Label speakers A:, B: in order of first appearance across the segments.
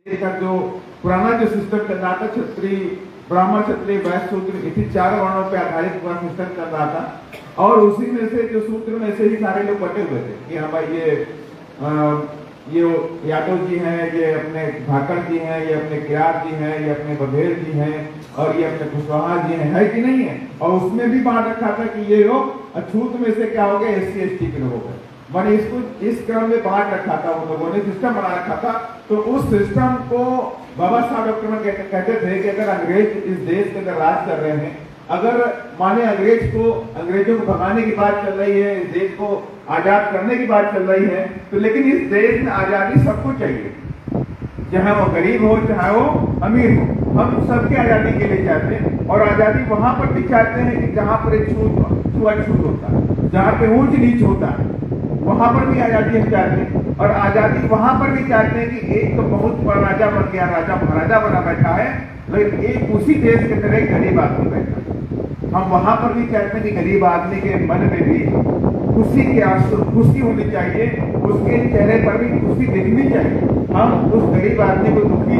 A: का जो पुराना जो सिस्टम चल रहा था, क्षत्रिय ब्राह्मण क्षत्रिय वैश्य शूद्र, इसी 4 वर्णों पे आधारित पूरा सिस्टम चल रहा था। और उसी में से जो सूत्र में से ही सारे लोग बटे हुए थे कि हाँ भाई ये यादव जी हैं, ये अपने भाकड़ जी हैं, ये अपने किरार जी हैं, ये अपने बघेल जी हैं और ये अपने कुशवाहा जी हैं, है कि नहीं है। और उसमें भी बांट रखा था कि ये लोग अछूत में से क्या हो गए, SC ST के लोग हो गए। मैंने इसको इस क्रम में बांट रखा था, उन लोगों ने सिस्टम बना रखा था। तो उस सिस्टम को बाबा साहब डॉक्टर में कहते थे कि अगर अंग्रेज इस देश के अंदर राज कर रहे हैं, अगर माने अंग्रेजों को भगाने की बात चल रही है, इस देश को आजाद करने की बात चल रही है, तो लेकिन इस देश में आजादी सबको चाहिए, चाहे वो गरीब हो चाहे वो अमीर हो, हम सबके आजादी के लिए चाहते हैं। और आजादी वहां पर भी चाहते हैं कि जहां पर छूआछूत होता है, जहां पे ऊंच नीच होता है, वहां पर भी आजादी हम चाहते हैं। और आजादी वहां पर भी चाहते हैं कि एक तो बहुत बड़ा राजा बन गया, राजा महाराजा बना बैठा है, लेकिन एक उसी देश के अंदर एक गरीब आदमी बैठा है। हम वहां पर भी चाहते हैं कि गरीब आदमी के मन में भी खुशी होनी चाहिए, उसके चेहरे पर भी खुशी दिखनी चाहिए। हम उस गरीब आदमी को दुखी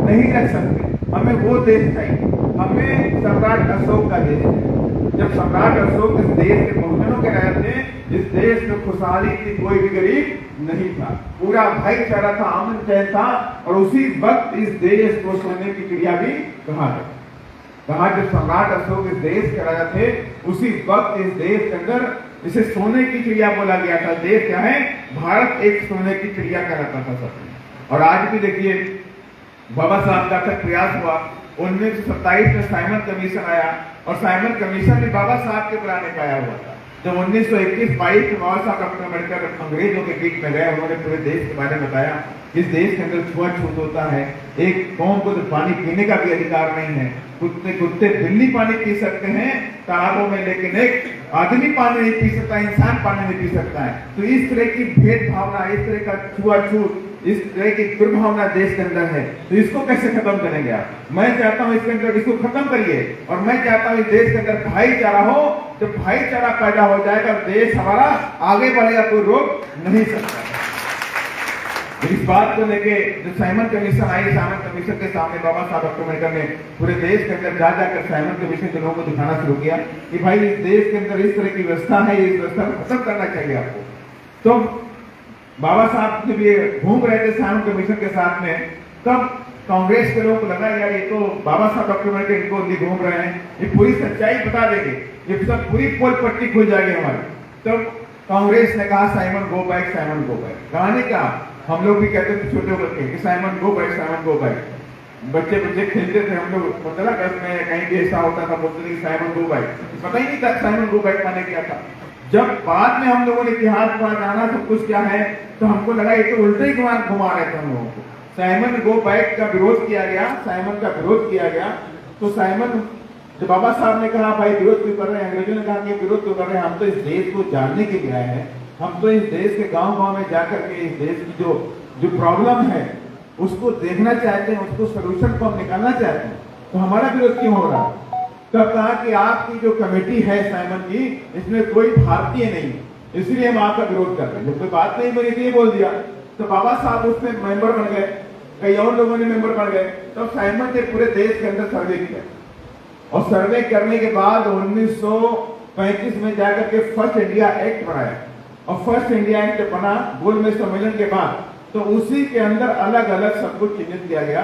A: नहीं रख सकते, हमें वो देश चाहिए, हमें सम्राट अशोक का देश चाहिए। जब सम्राट अशोक इस देश के बहुजनों के रहे थे, इस देश में खुशहाली थी, कोई भी गरीब नहीं था, पूरा भाईचारा था, अमन चैन था। और उसी वक्त इस देश को सोने की चिड़िया भी कहा गया। कहा जब सम्राट अशोक इस देश के राजा थे, उसी वक्त इस देश के अंदर इसे सोने की चिड़िया बोला गया था। देश क्या है, भारत एक सोने की चिड़िया कहलाता था सब। और आज भी देखिए बाबा साहब का प्रयास हुआ, 1927 में साइमन कमीशन आया और साइमन कमीशन भी बाबा साहब के बुलाने पे आया हुआ था। जब 1921-22 में बाबा साहब डॉक्टर अम्बेडकर अंग्रेजों के बीच में गए, उन्होंने पूरे देश के बारे में बताया, इस देश के अंदर छुआछूत होता है, एक कौम को तो पानी पीने का भी अधिकार नहीं है, कुत्ते बिल्ली पानी पी सकते हैं तालाबों में, लेकिन एक आदमी पानी नहीं पी सकता, इंसान पानी नहीं पी सकता है। तो इस तरह की भेद भावना, इस तरह का छुआछूत, इस तरह की दुर्भावना देश के अंदर है, तो इसको कैसे खत्म करेंगे आप? मैं चाहता हूं इसके अंदर इसको खत्म करिए, और मैं चाहता हूं इस देश के अंदर भाईचारा हो। जब भाईचारा पैदा हो जाएगा, देश हमारा आगे बढ़ेगा, कोई रोक नहीं सकता। इस बात को लेके जो साइमन कमीशन आई, साइमन कमीशन के सामने बाबा साहब डॉक्टर अम्बेडकर ने पूरे देश के अंदर जा जाकर साइमन कमीशन के लोगों को दिखाना शुरू किया कि भाई इस देश के अंदर इस तरह की व्यवस्था है, इस व्यवस्था को खत्म करना चाहिए आपको। तो बाबा साहब जब ये घूम रहे थे साइमन कमीशन के साथ में, तब कांग्रेस के लोगों को लगा यार ये तो बाबा साहब डॉक्टर अम्बेडकर इनको लिए घूम रहे हैं, ये पूरी सच्चाई बता देंगे, ये सब पूरी पोल पट्टी खुल जाएगी हमारी। तब कांग्रेस ने कहा Simon go back, Simon go back. कहानी क्या, हम लोग भी कहते थे छोटे बच्चे कि Simon go back, Simon go back. बच्चे खेलते थे, हम लोग मतलब अगस्त में कहीं भी ऐसा होता था, बोलते थे साइमन गो बैक, पता ही नहीं था साइमन गो बैक माने क्या था। जब बाद में हम लोगों ने इतिहास पढ़ा, जाना सब कुछ क्या है, तो हमको लगा ये तो उल्टे ही घुमा रहे थे हम लोगों को। साइमन गो बैक का विरोध किया गया, साइमन का विरोध किया गया। तो साइमन, तो बाबा साहब ने कहा भाई विरोध क्यों कर रहे हैं, अंग्रेजों ने कहा कि विरोध क्यों कर रहे हैं, हम तो इस देश को जानने के लिए आए हैं, हम तो इस देश के गांव-गांव में जाकर के इस देश की जो प्रॉब्लम है उसको देखना चाहते हैं, उसको सोल्यूशन को हम निकालना चाहते हैं, तो हमारा विरोध क्यों हो रहा है। तब कहा कि आपकी जो कमेटी है साइमन की, इसमें कोई भारतीय नहीं, इसलिए हम आपका विरोध कर रहे हैं। जब कोई बात नहीं बनी थी बोल दिया, तो बाबा साहब उसमें मेंबर बन गए, कई और लोगों ने मेंबर बन गए। तो साइमन ने पूरे देश के अंदर सर्वे किया, और सर्वे करने के बाद 1935 में जाकर के फर्स्ट इंडिया एक्ट बनाया, और फर्स्ट इंडिया एक्ट बना गोलमेज सम्मेलन के बाद। तो उसी के अंदर अलग अलग सब कुछ चिन्हित किया गया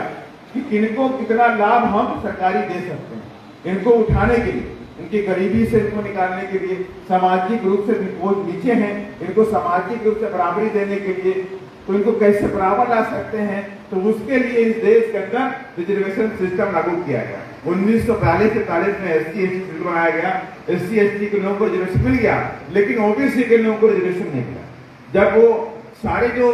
A: कि किनको कितना लाभ हम सरकारी दे सकते हैं, इनको उठाने के लिए, इनकी गरीबी से इनको निकालने के लिए, सामाजिक रूप से वो नीचे हैं, इनको सामाजिक रूप से बराबरी देने के लिए, तो इनको कैसे बराबर ला सकते हैं, तो उसके लिए इस देश के अंदर रिजर्वेशन सिस्टम लागू किया गया। 1942-43 में SC ST बनाया गया, SC ST के लोगों को रिजर्वेशन मिल गया, लेकिन OBC के लोगों को रिजर्वेशन नहीं मिला। जब वो सारे जो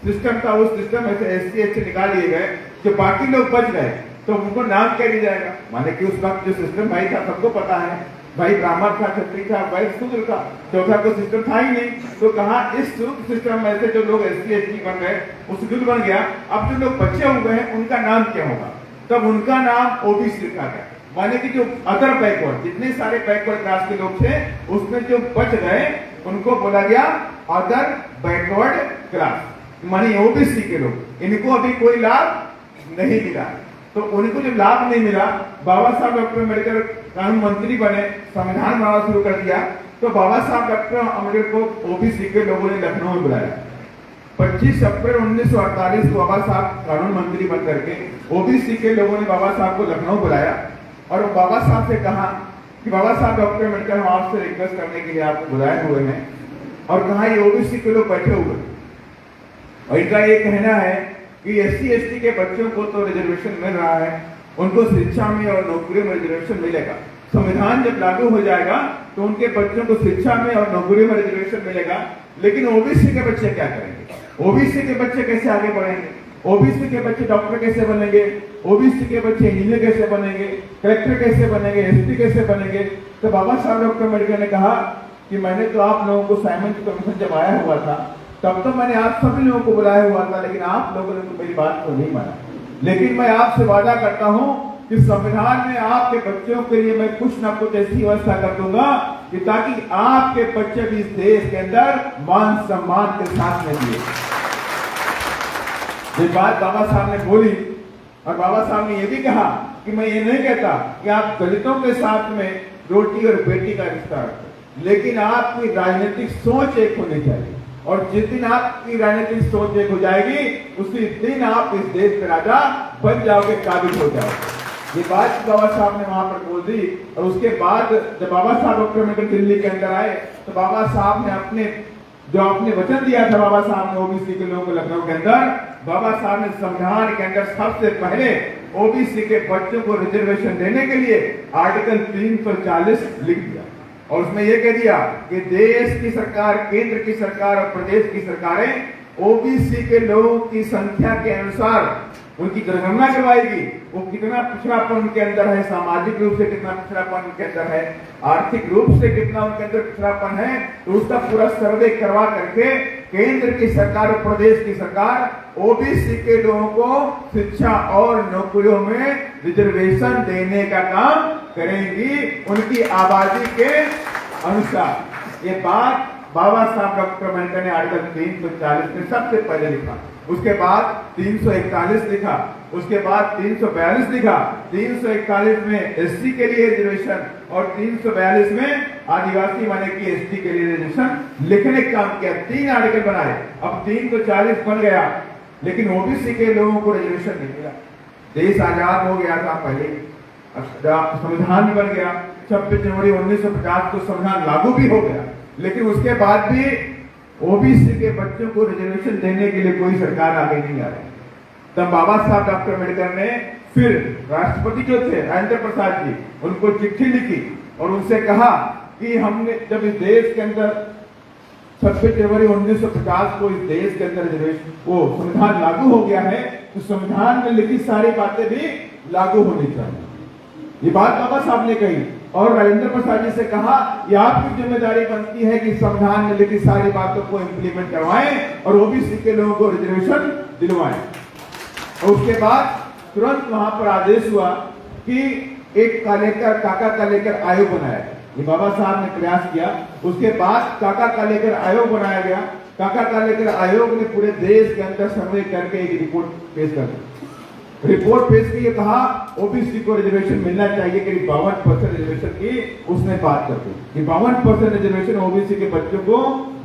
A: सिस्टम था उस सिस्टम में से SC ST निकाल लिए गए, जो बाकी लोग बच गए, तो उनको नाम क्या दिया जाएगा, माने कि उस वक्त जो सिस्टम भाई था सबको पता है, भाई ब्राह्मण था, क्षत्रिय था, वैश्य शूद्र था, चौथा कोई सिस्टम था ही नहीं। तो कहा इस सिस्टम में से जो लोग SC ST बन गए वो शेड्यूल बन गया, अब जो लोग बचे हुए हैं उनका नाम क्या होगा, तब उनका नाम OBC रखा गया। माने कि जो अदर बैकवर्ड, जितने सारे बैकवर्ड क्लास के लोग थे उसमें जो बच गए उनको बोला गया अदर बैकवर्ड क्लास, माने OBC के लोग। इनको अभी कोई लाभ नहीं मिला। तो उनको जब लाभ नहीं मिला, बाबा साहब डॉक्टर अम्बेडकर कानून मंत्री बने, संविधान बनाना शुरू कर दिया, तो बाबा साहब डॉक्टर अम्बेडकर को ओबीसी के लोगों ने लखनऊ में बुलाया। 25 अप्रैल 1948 को बाबा साहब कानून मंत्री बन करके ओबीसी के लोगों ने बाबा साहब को लखनऊ बुलाया और बाबा साहब से कहा कि बाबा साहब डॉक्टर अम्बेडकर हम आपसे रिक्वेस्ट करने के लिए आपको बुलाए हुए हैं, और कहा ये ओबीसी के लोग बैठे हुए और इनका ये कहना है कि एससी एसटी के बच्चों को तो रिजर्वेशन मिल रहा है, उनको शिक्षा में और नौकरियों में रिजर्वेशन मिलेगा, संविधान जब लागू हो जाएगा तो उनके बच्चों को शिक्षा में और नौकरियों में रिजर्वेशन मिलेगा, लेकिन ओबीसी के बच्चे क्या करेंगे? ओबीसी के बच्चे कैसे आगे बढ़ेंगे? ओबीसी के बच्चे डॉक्टर कैसे बनेंगे? ओबीसी के बच्चे इंजीनियर कैसे बनेंगे? कलेक्टर कैसे बनेंगे? एसपी कैसे बनेंगे? तो बाबा साहब डॉक्टर अम्बेडकर ने कहा कि मैंने तो आप लोगों को साइमन कमीशन जब आया हुआ था तब तो मैंने आप सभी लोगों को बुलाया हुआ था, लेकिन आप लोगों ने तो मेरी बात को नहीं माना। लेकिन मैं आपसे वादा करता हूं कि संविधान में आपके बच्चों के लिए मैं कुछ ना कुछ ऐसी व्यवस्था कर दूंगा कि ताकि आपके बच्चे भी इस देश के अंदर मान सम्मान के साथ में जिए। ये बात बाबा साहब ने बोली और बाबा साहब ने यह भी कहा कि मैं ये नहीं कहता कि आप दलितों के साथ में रोटी और बेटी का रिश्ता रखें, लेकिन आपकी राजनीतिक सोच एक होनी चाहिए, और जिस दिन आपकी राजनीतिक सोच एक हो जाएगी उसी दिन आप इस देश के राजा बन जाओगे, काबिल हो जाओगे। ये बात बाबा साहब ने वहां पर बोल दी। और उसके बाद जब बाबा साहब डॉक्टर अम्बेडकर दिल्ली के अंदर आए तो बाबा साहब ने आपने वचन दिया था, बाबा साहब ने ओबीसी के लोगों को लखनऊ के अंदर, बाबा साहब ने संविधान के अंदर सबसे पहले ओबीसी के बच्चों को रिजर्वेशन देने के लिए आर्टिकल 340 लिख दिया और उसमें यह कह दिया कि देश की सरकार, केंद्र की सरकार और प्रदेश की सरकारें ओबीसी के लोगों की संख्या के अनुसार उनकी जनगणना करवाएगी, वो कितना पिछड़ापन उनके अंदर है, सामाजिक रूप से कितना पिछड़ापन उनके अंदर है, आर्थिक रूप से कितना उनके अंदर पिछड़ापन है, तो उसका पूरा सर्वे करवा करके केंद्र की सरकार और प्रदेश की सरकार ओबीसी के लोगों को शिक्षा और नौकरियों में रिजर्वेशन देने का काम करेंगी उनकी आबादी के अनुसार। ये बात बाबा साहब डॉक्टर अम्बेडकर ने आर्टिकल 340 में सबसे पहले लिखा, उसके बाद 341 लिखा, उसके बाद 342 लिखा, 341 में एससी के लिए रिजर्वेशन और 342 में आदिवासी माने की एसटी के लिए रिजर्वेशन लिखने का काम किया। 3 आर्टिकल बनाए। अब 340 बन गया, लेकिन ओबीसी के लोगों को रिजर्वेशन नहीं मिला। देश आजाद हो गया था पहले, संविधान भी बन गया, 26 जनवरी 1950 को संविधान लागू भी हो गया, लेकिन उसके बाद भी ओबीसी के बच्चों को रिजर्वेशन देने के लिए कोई सरकार आगे नहीं आ रही। तब बाबा साहब डॉक्टर अम्बेडकर ने फिर राष्ट्रपति जो थे राजेंद्र प्रसाद जी, उनको चिट्ठी लिखी और उनसे कहा कि हमने जब इस देश के अंदर 26 जनवरी 1950 को इस देश के अंदर रिजर्वेशन वो संविधान लागू हो गया है, तो संविधान में लिखी सारी बातें भी लागू होनी चाहिए। ये बात बाबा साहब ने कही और राजेंद्र प्रसाद जी से कहा ये आपकी जिम्मेदारी बनती है कि संविधान में लिखी सारी बातों को इंप्लीमेंट करवाएं और ओबीसी के लोगों को रिजर्वेशन दिलवाएं। और उसके बाद तुरंत वहां पर आदेश हुआ कि एक काका का लेकर आयोग बनाया। ये बाबा साहब ने प्रयास किया। उसके बाद काका का लेकर आयोग बनाया गया। काका का लेकर आयोग ने पूरे देश के अंदर सर्वे करके एक रिपोर्ट पेश कर दी। रिपोर्ट पेश की, कहा ओबीसी को रिजर्वेशन मिलना चाहिए, करीब 52% रिजर्वेशन की उसने बात कर दी कि 52% रिजर्वेशन ओबीसी के बच्चों को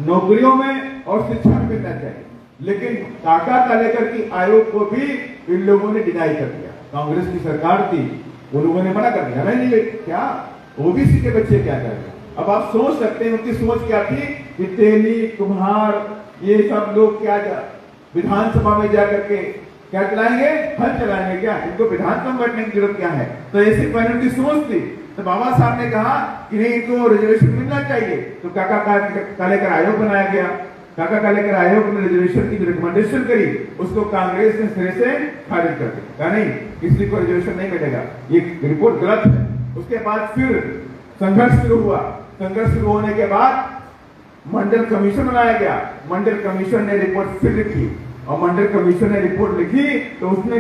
A: नौकरियों में और शिक्षा में मिलना चाहिए। लेकिन काका का लेकर की आयोग को भी इन लोगों ने डिनाई कर दिया। कांग्रेस की सरकार थी, वो लोगों ने मना कर दिया, नहीं क्या ओबीसी के बच्चे क्या करेंगे। अब आप सोच सकते हैं उनकी सोच क्या थी कि तेली कुम्हार ये सब लोग क्या विधानसभा में जाकर के क्या चलाएंगे, हल चलाएंगे क्या, इनको विधानसभा में बैठने की जरूरत क्या है। तो ऐसी पहले उनकी सोच थी। तो बाबा साहब ने कहा कि नहीं इनको रिजर्वेशन मिलना चाहिए, तो काका का लेकर आयोग बनाया गया। काका का लेकर आयोग ने रिजर्वेशन की रिकमेंडेशन करी, उसको कांग्रेस ने सिरे से खारिज कर दिया, कहा नहीं किसी को रिजर्वेशन नहीं मिलेगा, ये रिपोर्ट गलत है। उसके बाद फिर संघर्ष शुरू हुआ। संघर्ष शुरू होने के बाद मंडल कमीशन बनाया गया। मंडल कमीशन ने रिपोर्ट फिर लिखी और मंडल कमीशन ने रिपोर्ट लिखी तो उसने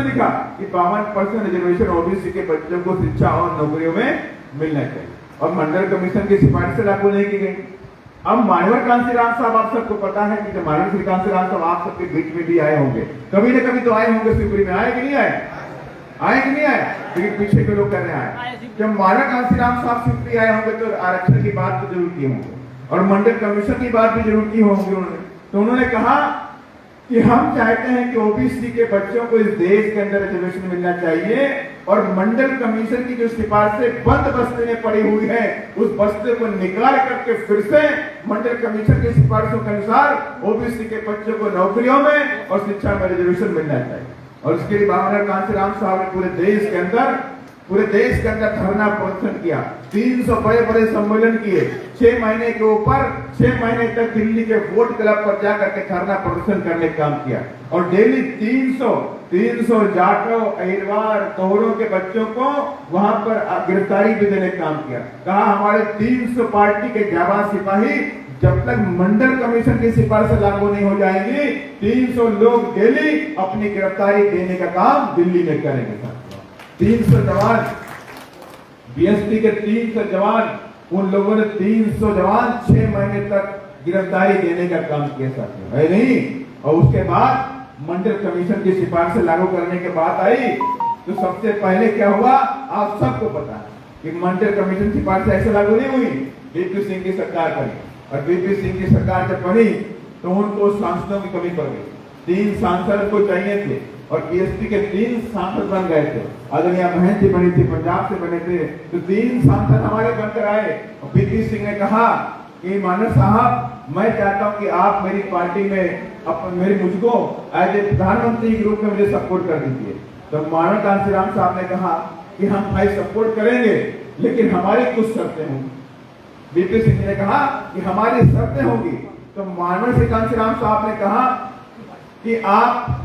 A: लिखा कि 52% रिजर्वेशन ओबीसी के बच्चों को शिक्षा और नौकरियों में मिलना चाहिए। और मंडल कमीशन की सिफारिश लागू नहीं की गई। अब मानवर कांसीराम साहब, आप सबको पता है कि जब मानवर श्री कांसीराम साहब आप सबके बीच में भी आए होंगे, कभी ना कभी तो आए होंगे शिवपुरी में, आए कि नहीं आए? आए कि नहीं आए? लेकिन पीछे के लोग कर रहे आए। जब मानवर कांसीराम साहब शिवपुरी आए होंगे तो आरक्षण की बात तो जरूर की होंगे और मंडल कमीशन की बात भी जरूर की होंगी उन्होंने। तो उन्होंने कहा कि हम चाहते हैं कि ओबीसी के बच्चों को इस देश के अंदर रिजर्वेशन मिलना चाहिए और मंडल कमीशन की जो सिफारिशें बंद बस्ते में पड़ी हुई है उस बस्ते को निकाल करके फिर से मंडल कमीशन की सिफारिशों के अनुसार ओबीसी के बच्चों को नौकरियों में और शिक्षा में रिजर्वेशन मिलना चाहिए। और इसके लिए माननीय कांसीराम साहब ने पूरे देश के अंदर धरना प्रदर्शन किया, 300 बड़े सम्मेलन किए, 6 महीने के ऊपर 6 महीने तक दिल्ली के वोट क्लब पर जाकर के धरना प्रदर्शन करने का काम किया और डेली 300 जाटों, अहिरवार, तोहरों के बच्चों को वहां पर गिरफ्तारी भी देने का काम किया। कहा हमारे 300 पार्टी के जाबाज सिपाही जब तक मंडल कमीशन की सिफारिशें लागू नहीं हो जाएंगी 300 लोग डेली अपनी गिरफ्तारी देने का काम दिल्ली में करेंगे। 300 जवान, बीएसपी के 300 जवान, उन लोगों ने 300 जवान 6 महीने तक गिरफ्तारी देने का काम किया साथियों, है नहीं? और उसके बाद मंडल कमीशन की सिफारिशें लागू करने के बाद आई तो सबसे पहले क्या हुआ आप सबको पता है कि मंडल कमीशन की सिफारिशें ऐसे लागू नहीं हुई, बीपी सिंह की सरकार बनी और बीपी सिंह की सरकार जब बनी तो उनको सांसदों की कमी पड़ गई। 3 सांसद को चाहिए थे और बीएसपी के 3 सांसद बन गए थे। आदरणीय बहन जी बनी थी, पंजाब से बने थे, तो 3 सांसद हमारे बनकर आए और बीपी सिंह ने कहा कि मानव साहब मैं चाहता हूं कि आप मेरी पार्टी में मुझको एज ए प्रधानमंत्री के रूप में मुझे सपोर्ट कर दीजिए। तो मानव कांसीराम साहब ने कहा कि हम भाई सपोर्ट करेंगे लेकिन हमारी कुछ शर्तें होंगी। बीपी सिंह ने कहा कि हमारी शर्तें होंगी। तो मानव श्री कांसीराम साहब ने कहा कि आप,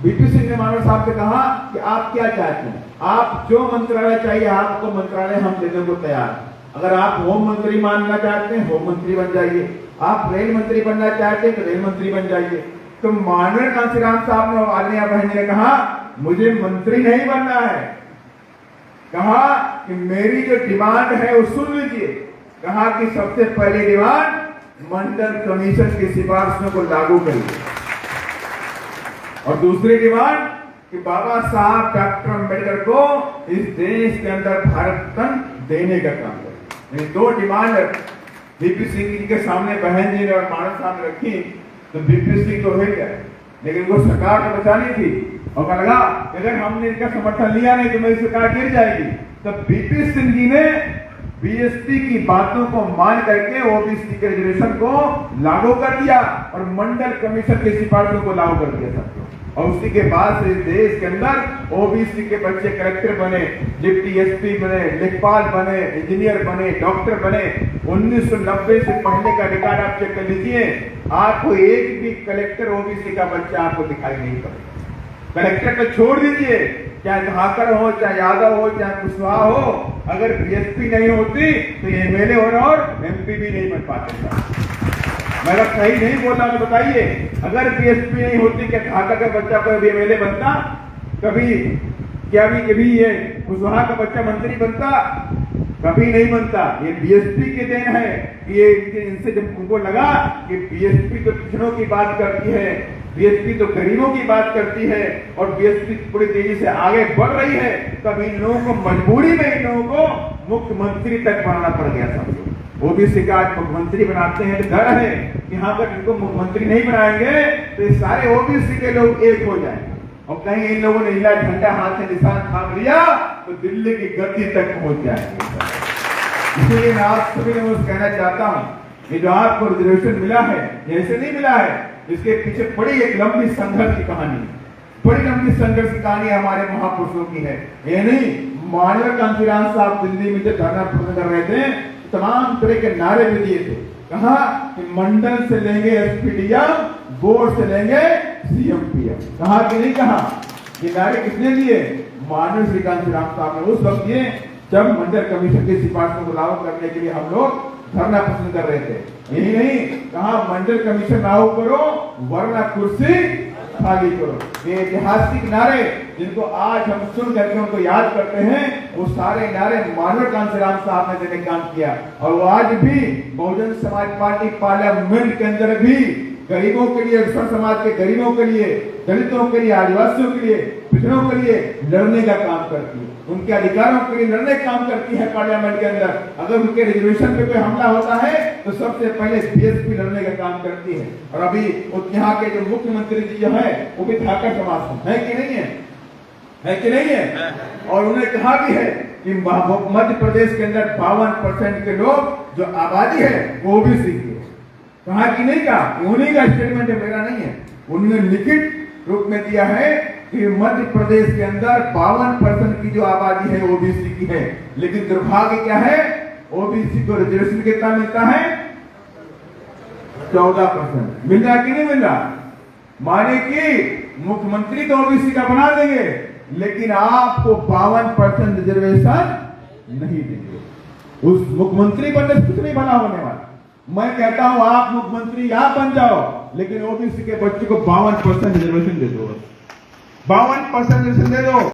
A: बीपी सिंह ने मानव साहब से कहा कि आप क्या चाहते हैं, आप जो मंत्रालय चाहिए आपको मंत्रालय हम देने को तैयार हैं। अगर आप होम मंत्री मानना चाहते हैं होम मंत्री बन जाइए, आप रेल मंत्री बनना चाहते हैं तो रेल मंत्री बन जाइए। तो मानव कांसीराम साहब ने, आलिया बहन जी ने कहा मुझे मंत्री नहीं बनना है, कहा कि मेरी जो डिमांड है वो सुन लीजिए। कहा कि सबसे पहली डिमांड मंडल कमीशन की सिफारिशों को लागू करिए और दूसरी डिमांड कि बाबा साहब डॉक्टर अम्बेडकर को इस देश के अंदर भारत रत्न देने का काम करें। ये 2 डिमांड बीपी सिंह जी के सामने बहन जी ने और मानव साहब ने रखी। तो बीपी सिंह तो हिल गए लेकिन वो सरकार को बचानी थी और कहा लगा अगर हमने इनका समर्थन लिया नहीं तो मेरी सरकार गिर जाएगी। तो बीपी सिंह जी ने बीएसपी की बातों को मान करके ओबीसी के रिजर्वेशन को लागू कर दिया और मंडल कमीशन की सिफारिशों को लागू कर दिया था। और उसी के बाद से देश के अंदर ओबीसी के बच्चे कलेक्टर बने, डिप्टी एसपी बने, लेखपाल बने, इंजीनियर बने, डॉक्टर बने। 1990 से पहले का रिकॉर्ड आप चेक कर लीजिए, आपको एक भी कलेक्टर ओबीसी का बच्चा आपको दिखाई नहीं पड़ेगा। कलेक्टर तो छोड़ दीजिए, चाहे धाकर हो, चाहे यादव हो, चाहे कुशवाहा हो, अगर बीएसपी नहीं होती तो एमएलए और एमपी भी नहीं बन पाते। मैं अगर सही नहीं बोला तो बताइए, अगर बीएसपी नहीं होती क्या धाकर का बच्चा कोई एमएलए बनता? कभी ये कुशवाहा का बच्चा मंत्री बनता? कभी नहीं बनता। ये बीएसपी के देन है। ये इनसे जब उनको लगा कि बीएसपी तो पिछड़ों की बात करती है, बीएसपी तो गरीबों की बात करती है और बीएसपी पूरी तेजी से आगे बढ़ रही है, तब इन लोगों को मजबूरी में इन लोगों को मुख्यमंत्री तक बनाना पड़ गया था। ओबीसी का आज मुख्यमंत्री बनाते हैं तो डर है कि हाँ अगर इनको मुख्यमंत्री नहीं बनाएंगे तो ये सारे ओबीसी के लोग एक हो जाएंगे और कहीं इन लोगों ने नीला झंडा हाथ से निशान थाम लिया तो दिल्ली की गद्दी तक पहुंच जाएंगे। इसलिए मैं आप सभी को कहना चाहता हूँ कि जो आपको रिजर्वेशन मिला है ये ऐसे नहीं मिला है, इसके पीछे बड़ी एक लंबी संघर्ष की कहानी, बड़ी लंबी संघर्ष की कहानी हमारे महापुरुषों की है। ये नहीं मानव कांसीराम साहब दिल्ली में जब धरना प्रदर्शन कर रहे थे तमाम तरह के नारे भी दिए थे। कहा कि मंडल से लेंगे एसपीडीएम, बोर्ड से लेंगे सीएमपीएम। कहा कि नहीं कहा? ये नारे किसने दिए? मानव श्री कांसीराम साहब ने उस वक्त दिए जब मंडल कमीशन की सिफारिशों को लागू करने के लिए हम लोग धरना प्रदर्शन कर रहे थे। यही नहीं कहा मंडल कमीशन लागू करो वरना कुर्सी खाली करो। ये ऐतिहासिक नारे जिनको आज हम सुन करके उनको याद करते हैं, वो सारे नारे मानव कांसीराम साहब ने देने काम किया। और वो आज भी बहुजन समाज पार्टी पार्लियामेंट के अंदर भी गरीबों के लिए, समाज के गरीबों के लिए, दलितों के लिए, आदिवासियों के लिए, पिछड़ों के लिए लड़ने का काम करती है, उनके अधिकारों के लिए लड़ने का काम करती है पार्लियामेंट के अंदर। अगर उनके रिजर्वेशन पे कोई हमला होता है तो सबसे पहले बीएसपी लड़ने का काम करती है। और अभी यहाँ के जो मुख्यमंत्री जी जो है वो भी ठाकर समाज है कि नहीं है कि नहीं है? और उन्हें कहा भी है कि मध्य प्रदेश के अंदर 52% के लोग जो आबादी है वो भी सीख है। कहा कि नहीं कहा, उन्हीं का स्टेटमेंट है, मेरा नहीं है। उन्होंने लिखित रूप में दिया है कि मध्य प्रदेश के अंदर 52% की जो आबादी है ओबीसी की है, लेकिन दुर्भाग्य क्या है, ओबीसी को रिजर्वेशन कितना मिलता है? 14% मिल रहा कि नहीं मिल रहा? माने कि मुख्यमंत्री तो ओबीसी का बना देंगे, लेकिन आपको 52% रिजर्वेशन नहीं देंगे। उस मुख्यमंत्री बनने से कुछ नहीं बना होने वाला। मैं कहता हूं आप मुख्यमंत्री आप बन जाओ, लेकिन ओबीसी के बच्चे को 52% रिजर्वेशन दे दो, 52% रिजर्वेशन दे दो।